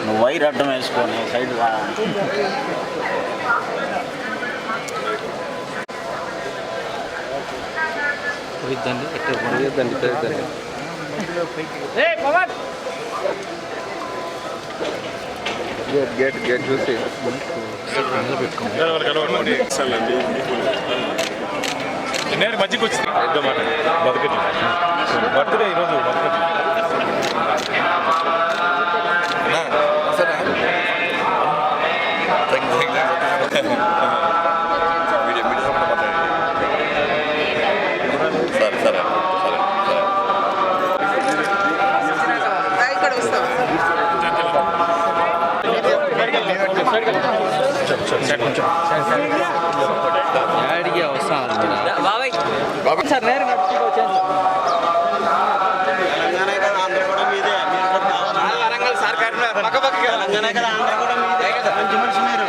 నువ్వు వైర్ అడ్డం వేసుకొని సైడ్ గేట్ చూసి నేను మధ్యకి వచ్చింది మాట బతుకటి బర్త్డే ఈరోజు బతుకటి సార్ నేరు వరంగల్ సార్ పక్క పక్క కదా ఆంధ్ర కూడా మీదే కదా మంచి మనిషి మీరు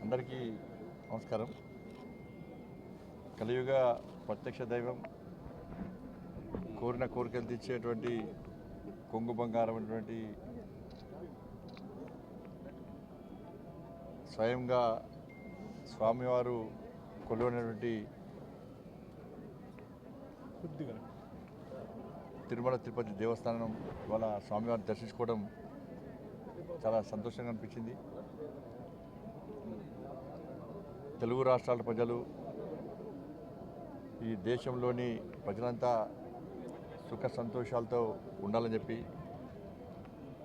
అందరికీ నమస్కారం. కలియుగ ప్రత్యక్ష దైవం, కోరిన కోరికలు తెచ్చేటువంటి కొంగు బంగారం అటువంటి స్వయంగా స్వామివారు కొలువైనటువంటి తిరుమల తిరుపతి దేవస్థానం ఇవాళ స్వామివారిని దర్శించుకోవడం చాలా సంతోషంగా అనిపించింది. తెలుగు రాష్ట్రాల ప్రజలు, ఈ దేశంలోని ప్రజలంతా సుఖ సంతోషాలతో ఉండాలని చెప్పి,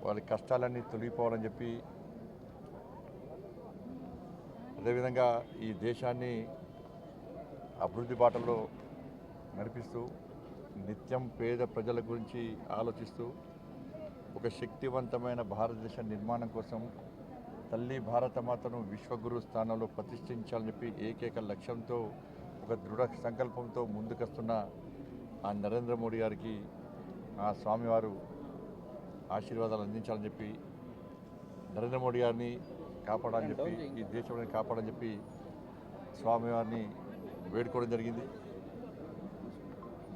వాళ్ళ కష్టాలన్నీ తొలగిపోవాలని చెప్పి, అదేవిధంగా ఈ దేశాన్ని అభివృద్ధి బాటలో నడిపిస్తూ నిత్యం పేద ప్రజల గురించి ఆలోచిస్తూ ఒక శక్తివంతమైన భారతదేశ నిర్మాణం కోసం తల్లి భారతమాతను విశ్వగురు స్థానంలో ప్రతిష్ఠించాలని చెప్పి ఏకైక లక్ష్యంతో, ఒక దృఢ సంకల్పంతో ముందుకొస్తున్న ఆ నరేంద్ర మోడీ గారికి ఆ స్వామివారు ఆశీర్వాదాలు అందించాలని చెప్పి, నరేంద్ర మోడీ గారిని కాపాడాలని చెప్పి, ఈ దేశంలో కాపాడాలని చెప్పి స్వామివారిని వేడుకోవడం జరిగింది.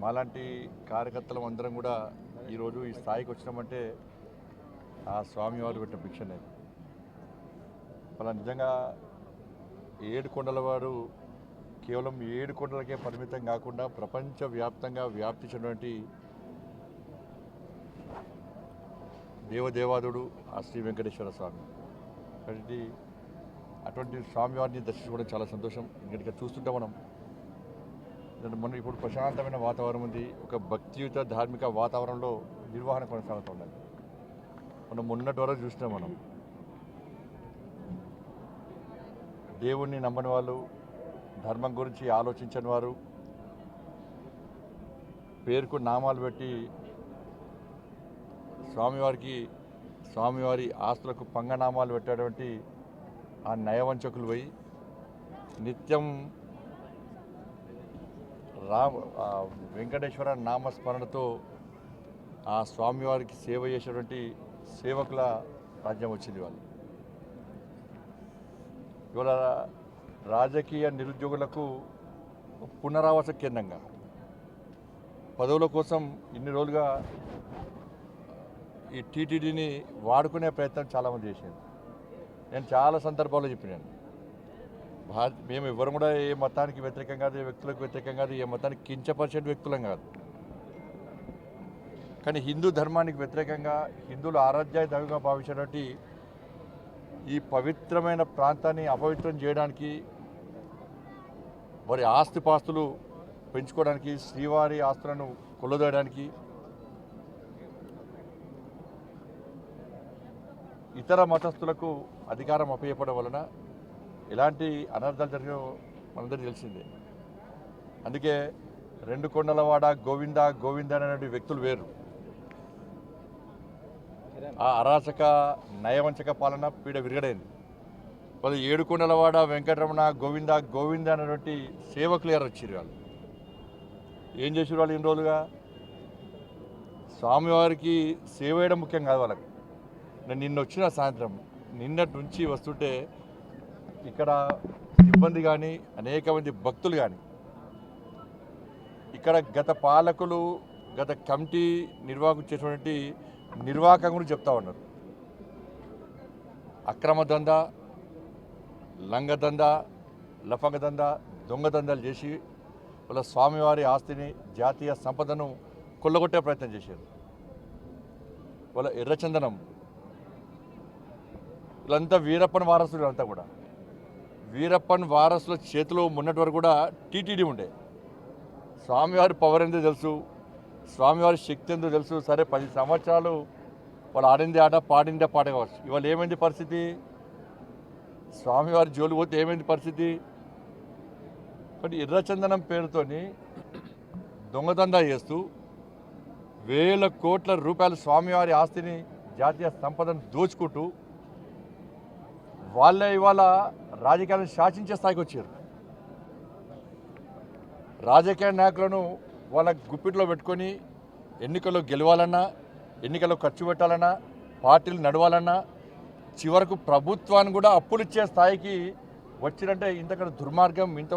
మాలాంటి కార్యకర్తలం అందరం కూడా ఈరోజు ఈ స్థాయికి వచ్చినామంటే ఆ స్వామివారు పెట్టిన భిక్షనే. అలా నిజంగా 7 కొండల వారు కేవలం 7 కొండలకే పరిమితం కాకుండా ప్రపంచవ్యాప్తంగా వ్యాప్తి చెందినటువంటి దేవదేవాదుడు ఆ శ్రీ వెంకటేశ్వర స్వామి. కాబట్టి అటువంటి స్వామివారిని దర్శించుకోవడం చాలా సంతోషం. ఇక్కడ చూస్తుంటే మనం మొన్న ఇప్పుడు ప్రశాంతమైన వాతావరణం ఉంది. ఒక భక్తియుత ధార్మిక వాతావరణంలో నిర్వహణ కొనసాగుతూ ఉండాలి. మనం మొన్నటి వరకు చూసినాం. మనం దేవుణ్ణి నమ్మని వాళ్ళు, ధర్మం గురించి ఆలోచించని వారు, పేరుకు నామాలు పెట్టి స్వామివారి ఆస్తులకు పంగనామాలు పెట్టేటువంటి ఆ నయవంచకులు పోయి నిత్యం వెంకటేశ్వర నామస్మరణతో ఆ స్వామివారికి సేవ చేసేటువంటి సేవకుల రాజ్యం వచ్చింది. వాళ్ళు ఇవాళ రాజకీయ నిరుద్యోగులకు పునరావాస కేంద్రంగా, పదవుల కోసం ఇన్ని రోజులుగా ఈ టీటీడీని వాడుకునే ప్రయత్నం చాలామంది చేసింది. నేను చాలా సందర్భాల్లో చెప్పినాను, మేము ఎవరు కూడా ఏ మతానికి వ్యతిరేకం కాదు, ఏ వ్యక్తులకు వ్యతిరేకం కాదు, ఏ మతానికి కించపరిచే వ్యక్తులం కాదు. కానీ హిందూ ధర్మానికి వ్యతిరేకంగా, హిందువులు ఆరాధ్యాయ దైవంగా భావించినటువంటి ఈ పవిత్రమైన ప్రాంతాన్ని అపవిత్రం చేయడానికి, వారి ఆస్తిపాస్తులు పెంచుకోవడానికి, శ్రీవారి ఆస్తులను కొల్లదోయడానికి, ఇతర మతస్థులకు అధికారం అప్పచెప్పడం వలన ఎలాంటి అనర్థాలు జరిగినో మనందరికీ తెలిసిందే. అందుకే 2 కొండలవాడ గోవింద గోవింద అనే వ్యక్తులు వేరు. ఆ అరాచక నయవంచక పాలన పీడ విరగడైంది. వాళ్ళు ఏడుకొండలవాడ వెంకటరమణ గోవింద గోవింద అనేటువంటి సేవకులు ఎవరు వచ్చారు వాళ్ళు ఏం చేసారు వాళ్ళు ఇన్ని రోజులుగా స్వామివారికి సేవ చేయడం ముఖ్యం కాదు వాళ్ళకి నేను నిన్న వచ్చిన సాయంత్రం నిన్నటి నుంచి వస్తుంటే ఇక్కడ సిబ్బంది కానీ అనేక మంది భక్తులు కానీ ఇక్కడ గత పాలకులు గత కమిటీ నిర్వాహకులు చేసినటువంటి నిర్వాహకం గురించి చెప్తా ఉన్నారు అక్రమ దందా లంగ దందా లఫంగ దందా దొంగ దందాలు చేసి వాళ్ళ స్వామివారి ఆస్తిని జాతీయ సంపదను కొల్లగొట్టే ప్రయత్నం చేశారు వాళ్ళ ఎర్రచందనం వీళ్ళంతా వీరప్పన్ వారసులు అంతా కూడా వీరప్పన్ వారసుల చేతిలో మొన్నటి వరకు కూడా టీటీడీ ఉండే స్వామివారి పవర్ ఎంతో తెలుసు స్వామివారి శక్తి ఎంతో తెలుసు సరే 10 సంవత్సరాలు వాళ్ళు ఆడిందే ఆట పాడిందే పాట కావచ్చు ఇవాళ ఏమైంది పరిస్థితి స్వామివారి జోలు పోతే ఏమైంది పరిస్థితి కాబట్టి ఎర్రచందనం పేరుతోని దొంగదందా చేస్తూ వేల కోట్ల రూపాయల స్వామివారి ఆస్తిని జాతీయ సంపదను దోచుకుంటూ వాళ్ళే ఇవాళ రాజకీయాలను శాసించే స్థాయికి వచ్చారు రాజకీయ నాయకులను వాళ్ళ గుప్పిట్లో పెట్టుకొని ఎన్నికల్లో గెలవాలన్నా ఎన్నికల్లో ఖర్చు పెట్టాలన్నా పార్టీలు నడవాలన్నా చివరకు ప్రభుత్వాన్ని కూడా అప్పులు ఇచ్చే స్థాయికి వచ్చినంటే ఇంతకన్నా దుర్మార్గం ఇంత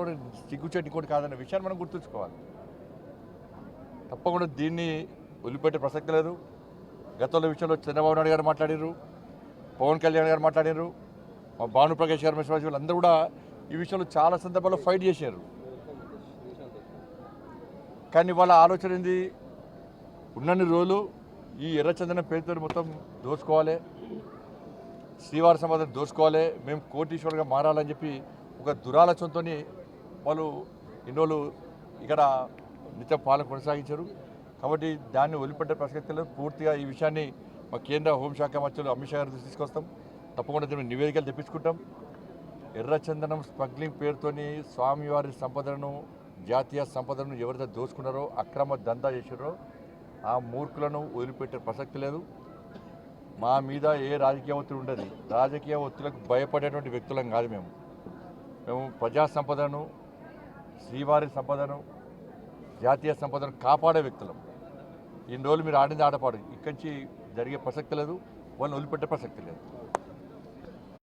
సిగ్గుచేటి కూడా కాదన్న విషయాన్ని మనం గుర్తుంచుకోవాలి తప్పకుండా దీన్ని వదిలిపెట్టే ప్రసక్తి లేదు గతంలో విషయంలో చంద్రబాబు నాయుడు గారు మాట్లాడారు పవన్ కళ్యాణ్ గారు మాట్లాడారు మా భానుప్రకాష్ గారు మిశ్రా వీళ్ళందరూ కూడా ఈ విషయంలో చాలా సందర్భాల్లో ఫైట్ చేశారు కానీ వాళ్ళ ఆలోచన ఏంది ఉన్నన్ని రోజులు ఈ ఎర్రచందనం పేరుతో మొత్తం దోచుకోవాలి శ్రీవారి సంపదను దోచుకోవాలి మేము కోటీశ్వరుగా మారాలని చెప్పి ఒక దురాలోచనతో వాళ్ళు ఇన్ని రోజులు ఇక్కడ నిత్యం పాలన కొనసాగించారు కాబట్టి దాన్ని వదిలిపెట్టే ప్రసక్తి లేదు పూర్తిగా ఈ విషయాన్ని మా కేంద్ర హోంశాఖ మంత్రులు అమిత్ షా గారి తీసుకొస్తాం తప్పకుండా దీన్ని నివేదికలు తెప్పించుకుంటాం ఎర్రచందనం స్మగ్లింగ్ పేరుతోని స్వామివారి సంపదను జాతీయ సంపదను ఎవరైతే దోచుకున్నారో అక్రమ దందా చేశారో ఆ మూర్ఖులను వదిలిపెట్టే ప్రసక్తి లేదు మా మీద ఏ రాజకీయ ఒత్తిడి ఉండదు రాజకీయ ఒత్తిడికి భయపడేటువంటి వ్యక్తులం కాదు మేము ప్రజా సంపదను శ్రీవారి సంపదను జాతీయ సంపదను కాపాడే వ్యక్తులం ఇన్ని రోజులు మీరు ఆడింది ఆడపాడు ఇక్కడి నుంచి జరిగే ప్రసక్తి లేదు వాళ్ళని వదిలిపెట్టే ప్రసక్తి లేదు